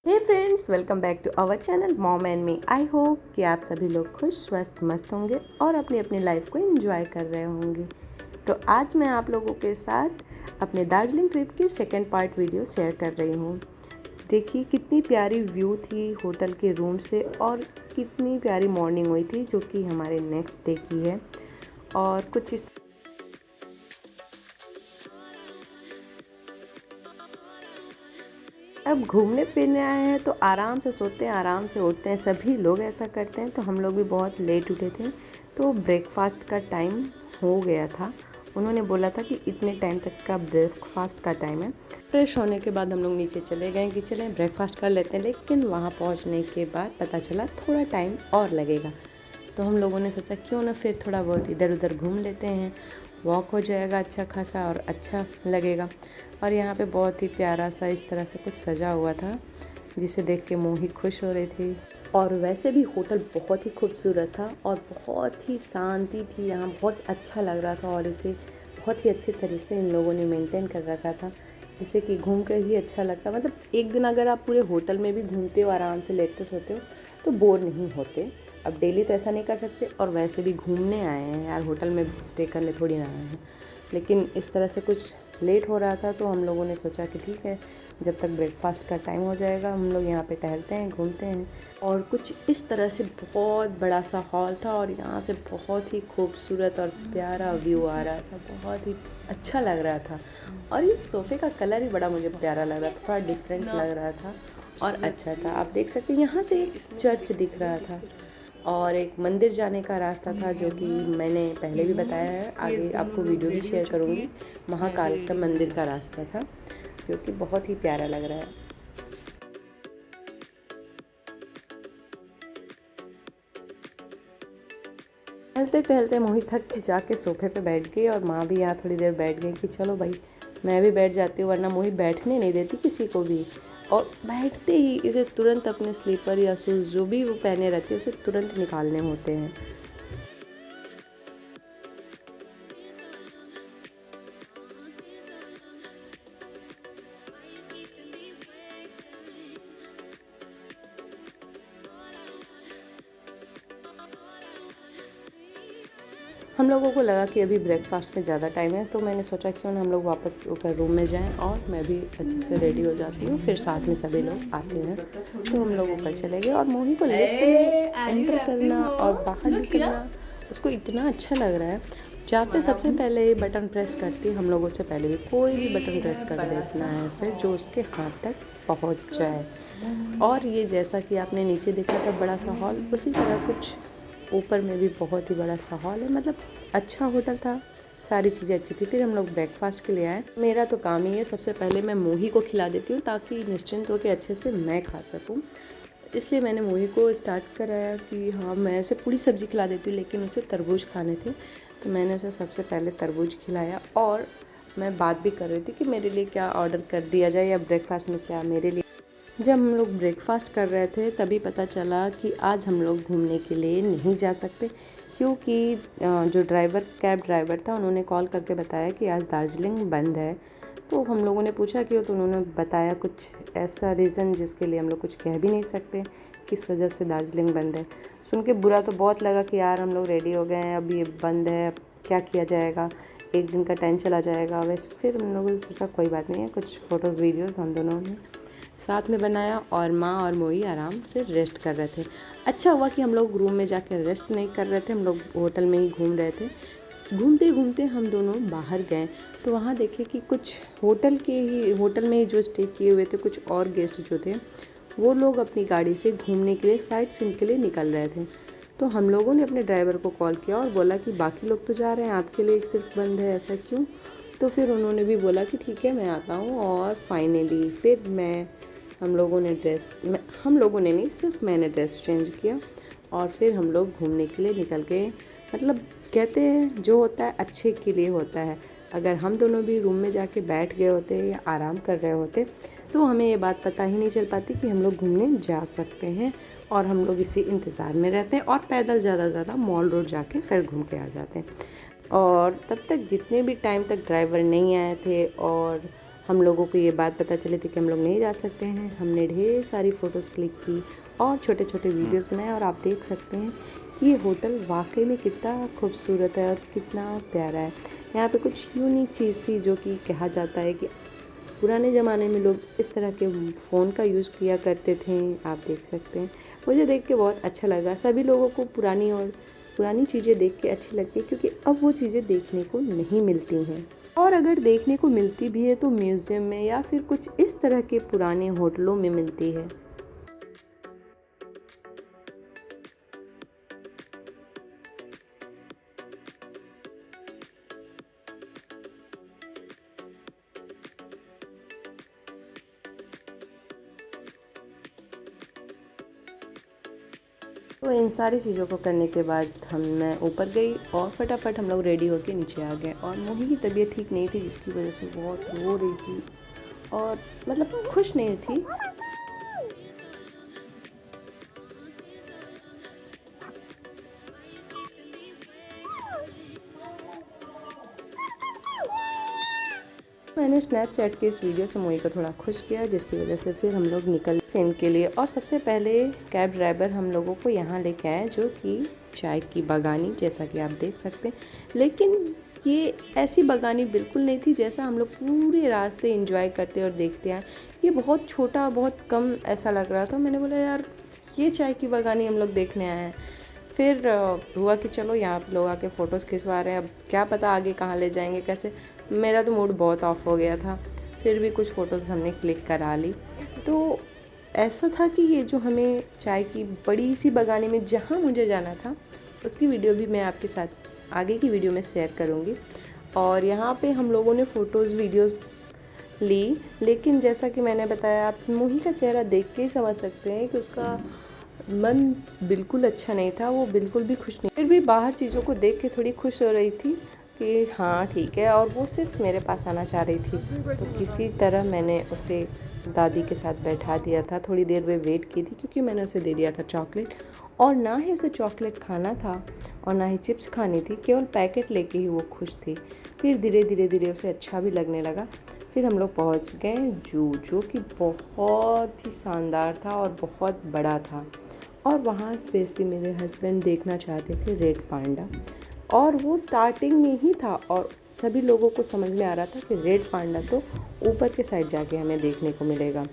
Hey friends, welcome back to our channel mom and me. I hope कि आप सभी लोग खुश स्वस्थ मस्त होंगे और अपनी अपनी लाइफ को एंजॉय कर रहे होंगे। तो आज मैं आप लोगों के साथ अपने दार्जिलिंग ट्रिप की सेकंड पार्ट वीडियो शेयर कर रही हूँ। देखिए कितनी प्यारी व्यू थी होटल के रूम से और कितनी प्यारी मॉर्निंग हुई थी जो कि हमारे नेक्स्ट डे की है। और कुछ इस अब घूमने फिरने आए हैं तो आराम से सोते हैं, आराम से उठते हैं, सभी लोग ऐसा करते हैं। तो हम लोग भी बहुत लेट उठे थे तो ब्रेकफास्ट का टाइम हो गया था। उन्होंने बोला था कि इतने टाइम तक का ब्रेकफास्ट का टाइम है। फ्रेश होने के बाद हम लोग नीचे चले गए कि चलें ब्रेकफास्ट कर लेते हैं, लेकिन वहाँ पहुँचने के बाद पता चला थोड़ा टाइम और लगेगा। तो हम लोगों ने सोचा क्यों ना फिर थोड़ा बहुत इधर उधर घूम लेते हैं, वॉक हो जाएगा अच्छा खासा और अच्छा लगेगा। और यहाँ पे बहुत ही प्यारा सा इस तरह से कुछ सजा हुआ था जिसे देख के मोही खुश हो रही थी। और वैसे भी होटल बहुत ही खूबसूरत था और बहुत ही शांति थी यहाँ, बहुत अच्छा लग रहा था। और इसे बहुत ही अच्छे तरह से इन लोगों ने मेंटेन कर रखा था जिससे कि घूम कर ही अच्छा लगता। मतलब एक दिन अगर आप पूरे होटल में भी घूमते हो, आराम से लेटते सोते हो तो बोर नहीं होते। अब डेली तो ऐसा नहीं कर सकते, और वैसे भी घूमने आए हैं यार, होटल में स्टे करने थोड़ी ना आए हैं। लेकिन इस तरह से कुछ लेट हो रहा था तो हम लोगों ने सोचा कि ठीक है, जब तक ब्रेकफास्ट का टाइम हो जाएगा हम लोग यहाँ पे टहलते हैं, घूमते हैं। और कुछ इस तरह से बहुत बड़ा सा हॉल था और यहाँ से बहुत ही खूबसूरत और प्यारा व्यू आ रहा था, बहुत ही अच्छा लग रहा था। और इस सोफ़े का कलर ही बड़ा मुझे प्यारा लग रहा था, थोड़ा डिफरेंट लग रहा था और अच्छा था। आप देख सकते हैं यहाँ से एक चर्च दिख रहा था और एक मंदिर जाने का रास्ता था जो कि मैंने पहले भी बताया है, आगे आपको वीडियो भी शेयर करूँगी। महाकाल का मंदिर का रास्ता था जो कि बहुत ही प्यारा लग रहा है। टहलते टहलते मोहित थक के जाके सोफे पे बैठ गई और माँ भी यहाँ थोड़ी देर बैठ गई कि चलो भाई मैं भी बैठ जाती हूँ, वरना मोहित बैठने नहीं देती किसी को भी। और बैठते ही इसे तुरंत अपने स्लीपर या शूज़ जो भी वो पहने रहती है उसे तुरंत निकालने होते हैं। हम लोगों को लगा कि अभी ब्रेकफास्ट में ज़्यादा टाइम है तो मैंने सोचा क्यों ना हम लोग वापस ऊपर रूम में जाएं और मैं भी अच्छे से रेडी हो जाती हूँ, फिर साथ में सभी लोग आते हैं। तो हम लोग ऊपर चले गए और मोही को लिफ्ट में एंटर करना और बाहर निकलना उसको इतना अच्छा लग रहा है। जाते सबसे पहले ये बटन प्रेस करती है, हम लोगों से पहले भी कोई भी बटन प्रेस कर देना है उसे जो उसके हाथ तक पहुँच जाए। और ये जैसा कि आपने नीचे देखा था बड़ा सा हॉल, उसी तरह कुछ ऊपर में भी बहुत ही बड़ा सा हॉल है। मतलब अच्छा होटल था, सारी चीज़ें अच्छी थी। फिर हम लोग ब्रेकफास्ट के लिए आए। मेरा तो काम ही है सबसे पहले मैं मोही को खिला देती हूँ ताकि निश्चिंत होकर अच्छे से मैं खा सकूँ। इसलिए मैंने मोही को स्टार्ट कराया कि हाँ मैं उसे पूरी सब्ज़ी खिला देती हूँ, लेकिन उसे तरबूज खाने थे तो मैंने उसे सबसे पहले तरबूज खिलाया। और मैं बात भी कर रही थी कि मेरे लिए क्या ऑर्डर कर दिया जाए या ब्रेकफास्ट में क्या मेरे लिए। जब हम लोग ब्रेकफास्ट कर रहे थे तभी पता चला कि आज हम लोग घूमने के लिए नहीं जा सकते, क्योंकि जो कैब ड्राइवर था उन्होंने कॉल करके बताया कि आज दार्जिलिंग बंद है। तो हम लोगों ने पूछा क्यों, तो उन्होंने बताया कुछ ऐसा रीज़न जिसके लिए हम लोग कुछ कह भी नहीं सकते किस वजह से दार्जिलिंग बंद है। सुन के बुरा तो बहुत लगा कि यार हम लोग रेडी हो गए हैं, अब ये बंद है, अब क्या किया जाएगा, एक दिन का टाइम चला जाएगा। वैसे फिर हम लोगों ने सोचा कोई बात नहीं है, कुछ फ़ोटोज़ वीडियोज़ हम दोनों ने साथ में बनाया और माँ और मोई आराम से रेस्ट कर रहे थे। अच्छा हुआ कि हम लोग रूम में जाकर रेस्ट नहीं कर रहे थे, हम लोग होटल में ही घूम रहे थे। घूमते घूमते हम दोनों बाहर गए तो वहाँ देखे कि कुछ होटल में ही जो स्टे किए हुए थे कुछ और गेस्ट जो थे वो लोग अपनी गाड़ी से घूमने के लिए साइट सीन के लिए निकल रहे थे। तो हम लोगों ने अपने ड्राइवर को कॉल किया और बोला कि बाकी लोग तो जा रहे हैं, आपके लिए सिर्फ बंद है, ऐसा क्यों। तो फिर उन्होंने भी बोला कि ठीक है मैं आता हूँ। और फाइनली फिर हम लोगों ने नहीं, सिर्फ मैंने ड्रेस चेंज किया और फिर हम लोग घूमने के लिए निकल गए। मतलब कहते हैं जो होता है अच्छे के लिए होता है। अगर हम दोनों भी रूम में जाके बैठ गए होते या आराम कर रहे होते तो हमें ये बात पता ही नहीं चल पाती कि हम लोग घूमने जा सकते हैं। और हम लोग इसी इंतज़ार में रहते हैं और पैदल ज़्यादा मॉल रोड जाके फिर घूम के आ जाते हैं। और तब तक जितने भी टाइम तक ड्राइवर नहीं आए थे और हम लोगों को ये बात पता चली थी कि हम लोग नहीं जा सकते हैं। हमने ढेर सारी फ़ोटोज़ क्लिक की और छोटे छोटे वीडियोज़ बनाए और आप देख सकते हैं ये होटल वाकई में कितना खूबसूरत है और कितना प्यारा है। यहाँ पे कुछ यूनिक चीज़ थी जो कि कहा जाता है कि पुराने ज़माने में लोग इस तरह के फ़ोन का यूज़ किया करते थे। आप देख सकते हैं, मुझे देख के बहुत अच्छा लगा। सभी लोगों को पुरानी चीज़ें देख के अच्छी लगती है क्योंकि अब वो चीज़ें देखने को नहीं मिलती हैं, और अगर देखने को मिलती भी है तो म्यूज़ियम में या फिर कुछ इस तरह के पुराने होटलों में मिलती है। तो इन सारी चीज़ों को करने के बाद मैं ऊपर गई और फटाफट हम लोग रेडी होके नीचे आ गए। और मोही की तबीयत ठीक नहीं थी जिसकी वजह से बहुत रो रही थी और मतलब खुश नहीं थी। मैंने स्नैपचैट के इस वीडियो से मोही को थोड़ा खुश किया जिसकी वजह से फिर हम लोग निकल सीन के लिए। और सबसे पहले कैब ड्राइवर हम लोगों को यहाँ लेके आया जो कि चाय की बागानी, जैसा कि आप देख सकते हैं। लेकिन ये ऐसी बागानी बिल्कुल नहीं थी जैसा हम लोग पूरे रास्ते एंजॉय करते और देखते हैं। ये बहुत छोटा, बहुत कम ऐसा लग रहा था। मैंने बोला यार ये चाय की बागानी हम लोग देखने आए हैं। फिर हुआ कि चलो यहाँ पे लोग आके फ़ोटोज़ खिंचवा रहे हैं, अब क्या पता आगे कहाँ ले जाएंगे कैसे। मेरा तो मूड बहुत ऑफ हो गया था, फिर भी कुछ फ़ोटोज़ हमने क्लिक करा ली। तो ऐसा था कि ये जो हमें चाय की बड़ी सी बागानी में जहाँ मुझे जाना था उसकी वीडियो भी मैं आपके साथ आगे की वीडियो में शेयर करूँगी। और यहाँ पे हम लोगों ने फ़ोटोज़ वीडियोज़ ली, लेकिन जैसा कि मैंने बताया आप मोही का चेहरा देख के ही समझ सकते हैं कि उसका मन बिल्कुल अच्छा नहीं था, वो बिल्कुल भी खुश नहीं। फिर भी बाहर चीज़ों को देख के थोड़ी खुश हो रही थी कि हाँ ठीक है, और वो सिर्फ मेरे पास आना चाह रही थी। तो किसी तरह मैंने उसे दादी के साथ बैठा दिया था। थोड़ी देर वे वेट की थी क्योंकि मैंने उसे दे दिया था चॉकलेट, और ना ही उसे चॉकलेट खाना था और ना ही चिप्स खानी थी, केवल पैकेट लेके ही वो खुश थी। फिर धीरे धीरे धीरे उसे अच्छा भी लगने लगा। फिर हम लोग पहुँच गए जू, जो कि बहुत ही शानदार था और बहुत बड़ा था। और वहाँ स्पेशली मेरे हस्बैंड देखना चाहते थे रेड पांडा, और वो स्टार्टिंग में ही था और सभी लोगों को समझ में आ रहा था कि रेड पांडा तो ऊपर के साइड जाके हमें देखने को मिलेगा।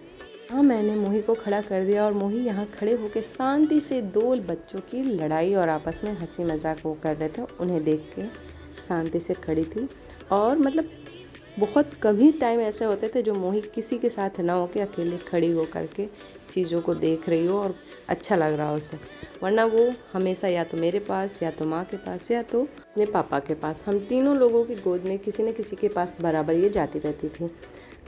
हाँ, मैंने मोही को खड़ा कर दिया और मोही यहाँ खड़े होकर शांति से दो बच्चों की लड़ाई और आपस में हंसी मजाक वो कर रहे थे, उन्हें देख के शांति से खड़ी थी। और मतलब बहुत कम ही टाइम ऐसे होते थे जो मोही किसी के साथ ना हो के अकेले खड़ी हो करके चीज़ों को देख रही हो और अच्छा लग रहा हो उसे, वरना वो हमेशा या तो मेरे पास या तो माँ के पास या तो अपने पापा के पास, हम तीनों लोगों की गोद में किसी न किसी के पास बराबर ये जाती रहती थी।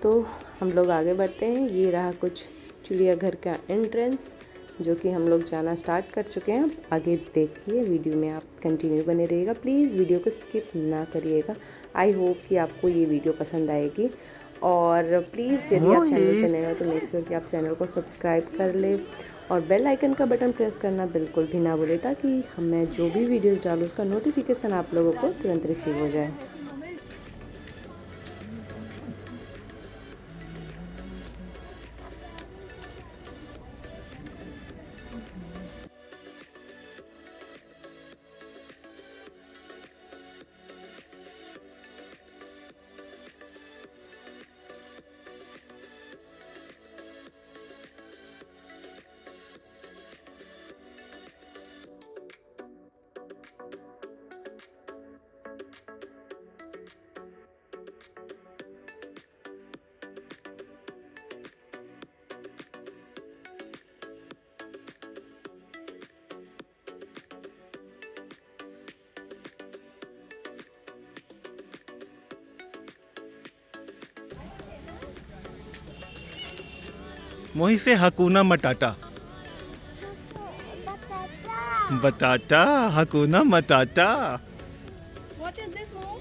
तो हम लोग आगे बढ़ते हैं। ये रहा कुछ चिड़ियाघर का एंट्रेंस जो कि हम लोग जाना स्टार्ट कर चुके हैं। आगे देखिए, वीडियो में आप कंटिन्यू बने रहिएगा, प्लीज़ वीडियो को स्किप ना करिएगा। आई होप कि आपको ये वीडियो पसंद आएगी। और प्लीज़ यदि आप चैनल पर नए हो तो मेक श्योर कि आप चैनल को सब्सक्राइब कर ले और बेल आइकन का बटन प्रेस करना बिल्कुल भी ना भूलें ताकि मैं जो भी वीडियोस डालूँ उसका नोटिफिकेशन आप लोगों को तुरंत रिसीव हो जाए। मोही से हकूना मटाटा, बताता हकूना मटाटा। What is this, Mo?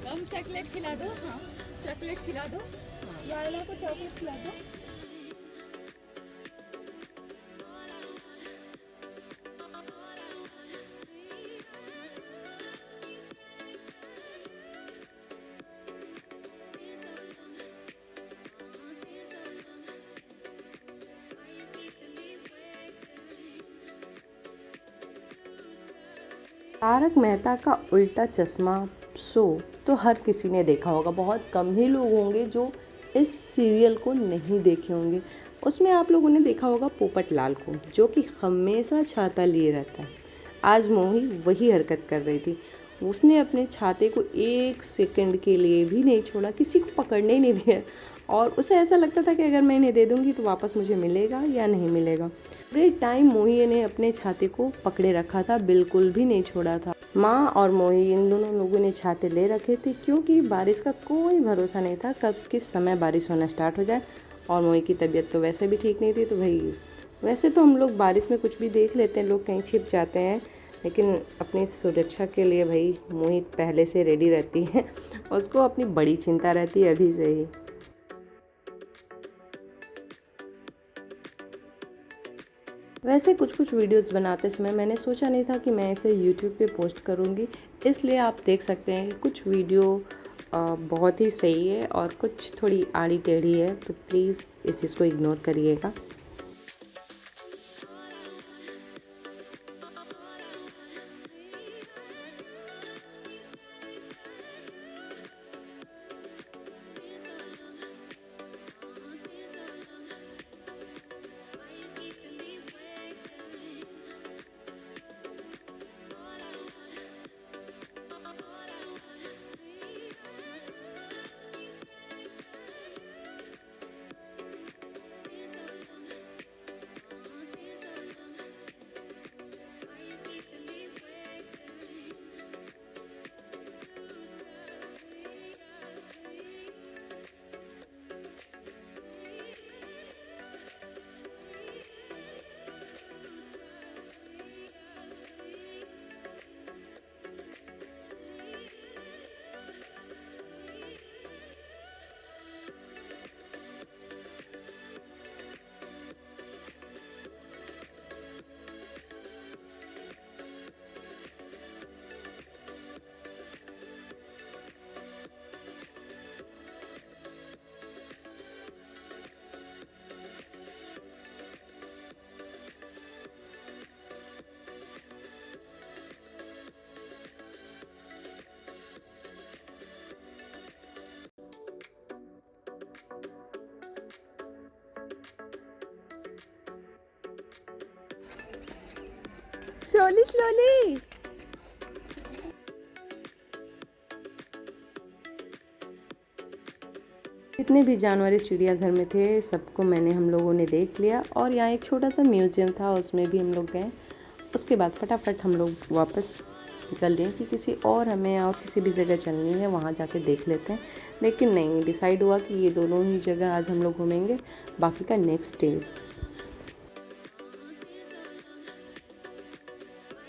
हम चॉकलेट खिला दो। हाँ, चॉकलेट खिला दो। लायला को चॉकलेट खिला दो। तारक मेहता का उल्टा चश्मा शो तो हर किसी ने देखा होगा, बहुत कम ही लोग होंगे जो इस सीरियल को नहीं देखे होंगे। उसमें आप लोगों ने देखा होगा पोपट लाल को, जो कि हमेशा छाता लिए रहता है। आज मोही वही हरकत कर रही थी। उसने अपने छाते को 1 सेकंड के लिए भी नहीं छोड़ा, किसी को पकड़ने ही नहीं दिया, और उसे ऐसा लगता था कि अगर मैं इन्हें दे दूँगी तो वापस मुझे मिलेगा या नहीं मिलेगा। पूरे टाइम मोही ने अपने छाते को पकड़े रखा था, बिल्कुल भी नहीं छोड़ा था। माँ और मोही इन दोनों लोगों ने छाते ले रखे थे, क्योंकि बारिश का कोई भरोसा नहीं था कब किस समय बारिश होना स्टार्ट हो जाए। और मोही की तबीयत तो वैसे भी ठीक नहीं थी, तो भाई वैसे तो हम लोग बारिश में कुछ भी देख लेते हैं, लोग कहीं छिप जाते हैं, लेकिन अपनी सुरक्षा के लिए भाई मोही पहले से रेडी रहती है। उसको अपनी बड़ी चिंता रहती है अभी से ही। वैसे कुछ वीडियोस बनाते समय मैंने सोचा नहीं था कि मैं इसे यूट्यूब पे पोस्ट करूँगी, इसलिए आप देख सकते हैं कि कुछ वीडियो बहुत ही सही है और कुछ थोड़ी आड़ी टेढ़ी है, तो प्लीज़ इस चीज़ को इग्नोर करिएगा। Slowly slowly. जितने भी जानवर चिड़ियाघर में थे सबको हम लोगों ने देख लिया, और यहाँ एक छोटा सा म्यूजियम था, उसमें भी हम लोग गए। उसके बाद फटाफट हम लोग वापस निकल रहे हैं कि किसी और हमें और किसी भी जगह चलनी है, वहाँ जाके देख लेते हैं। लेकिन नहीं, डिसाइड हुआ कि ये दोनों ही जगह आज हम लोग घूमेंगे, बाकी का नेक्स्ट डे।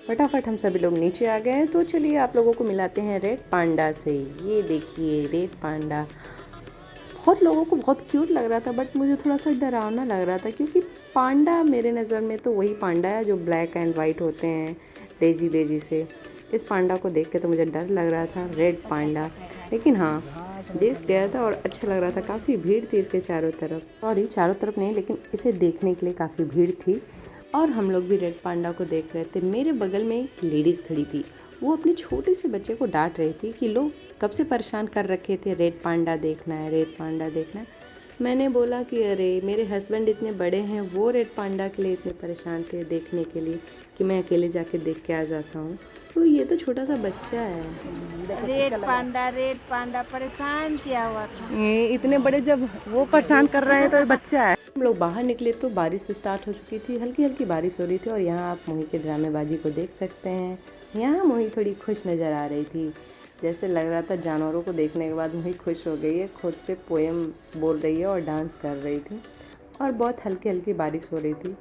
फटाफट हम सभी लोग नीचे आ गए, तो चलिए आप लोगों को मिलाते हैं रेड पांडा से। ये देखिए रेड पांडा, बहुत लोगों को बहुत क्यूट लग रहा था, बट मुझे थोड़ा सा डरावना लग रहा था, क्योंकि पांडा मेरे नज़र में तो वही पांडा है जो ब्लैक एंड वाइट होते हैं लेजी लेजी से। इस पांडा को देख के तो मुझे डर लग रहा था, रेड पांडा। लेकिन हाँ, देख गया था और अच्छा लग रहा था। काफ़ी भीड़ थी इसके चारों तरफ, सॉरी चारों तरफ नहीं, लेकिन इसे देखने के लिए काफ़ी भीड़ थी। और हम लोग भी रेड पांडा को देख रहे थे। मेरे बगल में एक लेडीज़ खड़ी थी, वो अपने छोटे से बच्चे को डांट रही थी कि लोग कब से परेशान कर रखे थे, रेड पांडा देखना है, रेड पांडा देखना है। मैंने बोला कि अरे मेरे हस्बैंड इतने बड़े हैं, वो रेड पांडा के लिए इतने परेशान थे देखने के लिए कि मैं अकेले जाके देख के आ जाता हूँ, तो ये तो छोटा सा बच्चा है। रेड पांडा परेशान किया हुआ था। ये इतने बड़े जब वो परेशान कर रहे हैं तो बच्चा है। हम लोग बाहर निकले तो बारिश स्टार्ट हो चुकी थी, हल्की हल्की बारिश हो रही थी, और यहाँ आप मोही के ड्रामेबाजी को देख सकते हैं। यहाँ मोही थोड़ी खुश नज़र आ रही थी, जैसे लग रहा था जानवरों को देखने के बाद मोही खुश हो गई है, खुद से पोएम बोल रही है और डांस कर रही थी, और बहुत हल्की हल्की बारिश हो रही थी।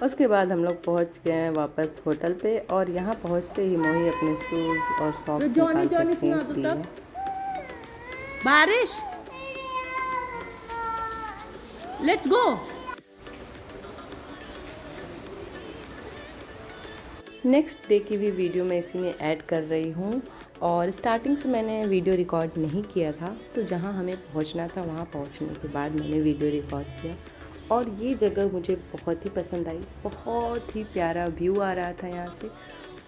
उसके बाद हम लोग पहुंच गए हैं वापस होटल पे, और यहाँ पहुंचते ही मोही अपने शूज़ और सॉक्स निकाल के फेंक दिए। बारिश, लेट्स गो। नेक्स्ट डे की भी वीडियो मैं इसी में ऐड कर रही हूँ। और स्टार्टिंग से मैंने वीडियो रिकॉर्ड नहीं किया था, तो जहाँ हमें पहुँचना था वहाँ पहुँचने के बाद मैंने वीडियो रिकॉर्ड किया। और ये जगह मुझे बहुत ही पसंद आई, बहुत ही प्यारा व्यू आ रहा था यहाँ से।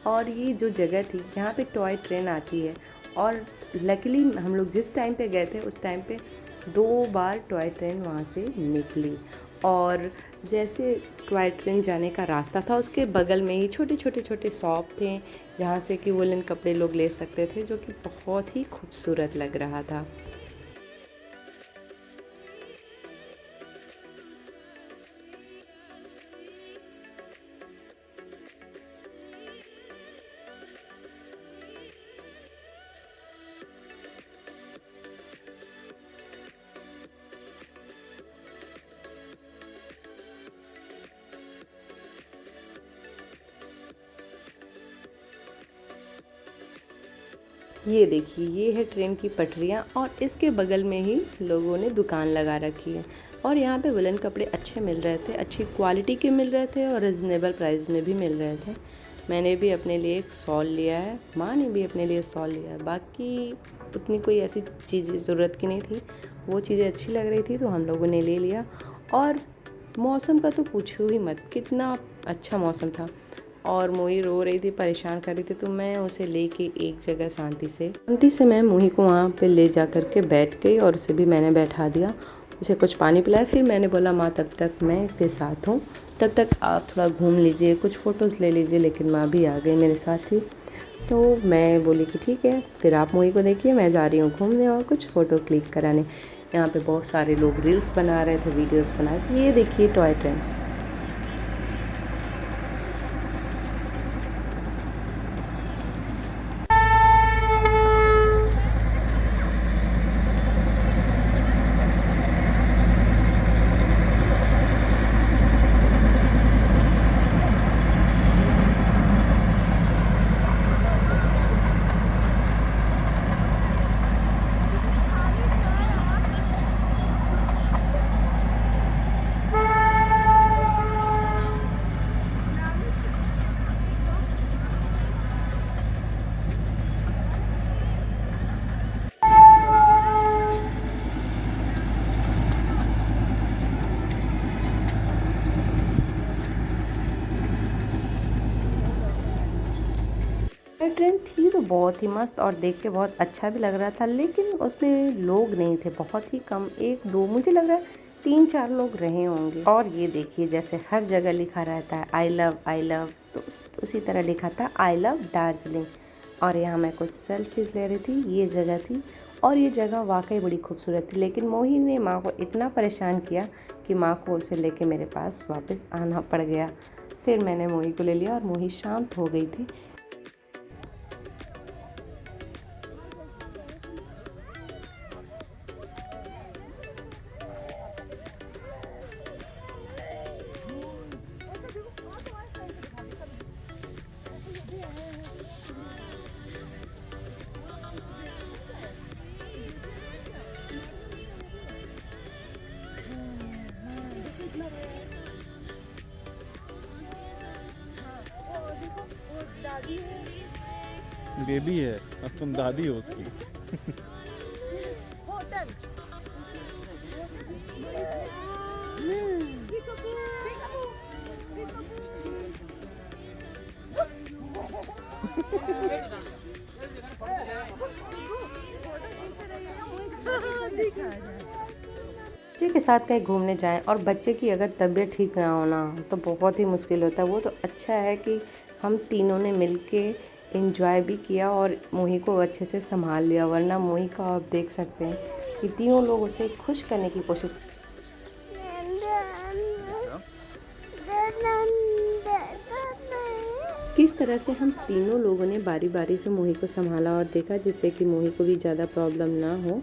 और ये जो जगह थी यहाँ पे टॉय ट्रेन आती है, और लकीली हम लोग जिस टाइम पे गए थे उस टाइम पे 2 बार टॉय ट्रेन वहाँ से निकली। और जैसे टॉय ट्रेन जाने का रास्ता था उसके बगल में ही छोटे शॉप थे जहाँ से कि वुलन कपड़े लोग ले सकते थे, जो कि बहुत ही खूबसूरत लग रहा था। ये देखिए, ये है ट्रेन की पटरियाँ और इसके बगल में ही लोगों ने दुकान लगा रखी है। और यहाँ पे वुलन कपड़े अच्छे मिल रहे थे, अच्छी क्वालिटी के मिल रहे थे और रिजनेबल प्राइस में भी मिल रहे थे। मैंने भी अपने लिए एक शॉल लिया है, माँ ने भी अपने लिए शॉल लिया है। बाकी उतनी कोई ऐसी चीज़ें ज़रूरत की नहीं थी, वो चीज़ें अच्छी लग रही थी तो हम लोगों ने ले लिया। और मौसम का तो पूछो ही मत, कितना अच्छा मौसम था। और मोही रो रही थी, परेशान कर रही थी, तो मैं उसे लेके एक जगह शांति से मैं मोही को वहाँ पे ले जा कर के बैठ गई और उसे भी मैंने बैठा दिया, उसे कुछ पानी पिलाया। फिर मैंने बोला माँ तब तक मैं इसके साथ हूँ, तब तक आप थोड़ा घूम लीजिए, कुछ फ़ोटोज़ ले लीजिए। लेकिन माँ भी आ गई मेरे साथ ही, तो मैं बोली कि ठीक है, फिर आप मोही को देखिए, मैं जा रही हूँ घूमने और कुछ फ़ोटो क्लिक कराने। यहाँ पे बहुत सारे लोग रील्स बना रहे थे, वीडियोस बना रहे थे। ये देखिए टॉय ट्रेन। ट्रेन थी तो बहुत ही मस्त और देख के बहुत अच्छा भी लग रहा था, लेकिन उसमें लोग नहीं थे, बहुत ही कम, 1-2, मुझे लग रहा है 3-4 लोग रहे होंगे। और ये देखिए, जैसे हर जगह लिखा रहता है आई लव, तो उसी तरह लिखा था आई लव दार्जिलिंग। और यहाँ मैं कुछ सेल्फीज ले रही थी, ये जगह थी। और ये जगह वाकई बड़ी खूबसूरत थी, लेकिन मोही ने माँ को इतना परेशान किया कि माँ को उसे लेके मेरे पास वापस आना पड़ गया। फिर मैंने मोही को ले लिया और मोही शांत हो गई थी। बेबी है, अब तुम दादी हो उसकी। होटल बच्चे के साथ कहीं घूमने जाएं और बच्चे की अगर तबीयत ठीक ना होना तो बहुत ही मुश्किल होता है। वो तो अच्छा है कि हम तीनों ने मिलके एंजॉय भी किया और मोही को अच्छे से संभाल लिया, वरना मोही का आप देख सकते हैं कि तीनों लोग उसे खुश करने की कोशिश। किस तरह से हम तीनों लोगों ने बारी बारी से मोही को संभाला और देखा, जिससे कि मोही को भी ज़्यादा प्रॉब्लम ना हो।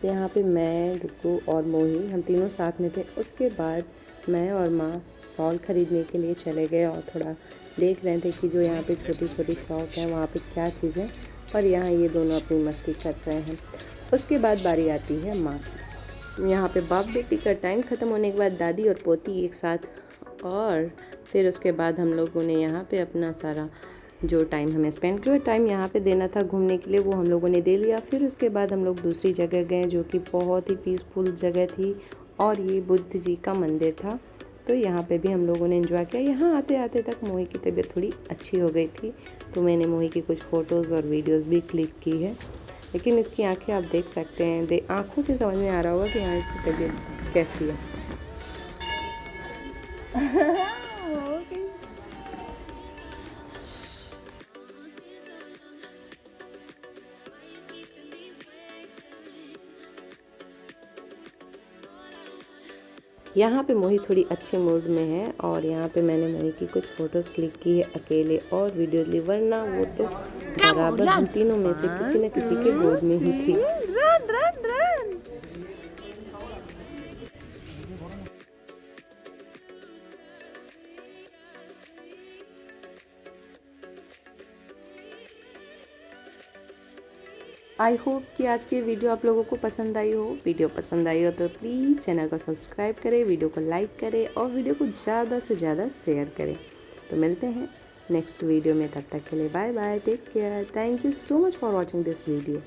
यहाँ पे मैं, रुकू और मोही, हम तीनों साथ में थे। उसके बाद मैं और माँ शॉल ख़रीदने के लिए चले गए और थोड़ा देख रहे थे कि जो यहाँ पे छोटी छोटी शॉप है वहाँ पे क्या चीज़ें, और यहाँ ये दोनों अपनी मस्ती कर रहे हैं। उसके बाद बारी आती है माँ की। यहाँ पे बाप बेटी का टाइम ख़त्म होने के बाद दादी और पोती एक साथ और फिर उसके बाद हम लोगों ने यहाँ पे अपना सारा जो टाइम हमें स्पेंड जो टाइम यहाँ पे देना था घूमने के लिए वो हम लोगों ने दे लिया। फिर उसके बाद हम लोग दूसरी जगह गए जो कि बहुत ही पीसफुल जगह थी और ये बुद्ध जी का मंदिर था। तो यहाँ पे भी हम लोगों ने एंजॉय किया। यहाँ आते आते तक मोही की तबीयत थोड़ी अच्छी हो गई थी, तो मैंने मोही की कुछ फ़ोटोज़ और वीडियोज़ भी क्लिक की है। लेकिन इसकी आंखें आप देख सकते हैं, आँखों से समझ में आ रहा होगा कि हाँ इसकी तबीयत कैसी है। यहाँ पे मोही थोड़ी अच्छे मूड में है और यहाँ पे मैंने मोही की कुछ फ़ोटोज़ क्लिक की है अकेले और वीडियो ली, वरना वो तो बराबर हम तीनों में से किसी न किसी के गोद में ही थी। आई होप कि आज की वीडियो आप लोगों को पसंद आई हो। वीडियो पसंद आई हो तो प्लीज़ चैनल को सब्सक्राइब करें, वीडियो को लाइक करें और वीडियो को ज़्यादा से ज़्यादा शेयर करें। तो मिलते हैं नेक्स्ट वीडियो में, तब तक के लिए bye bye, take care, thank you so much for watching this video.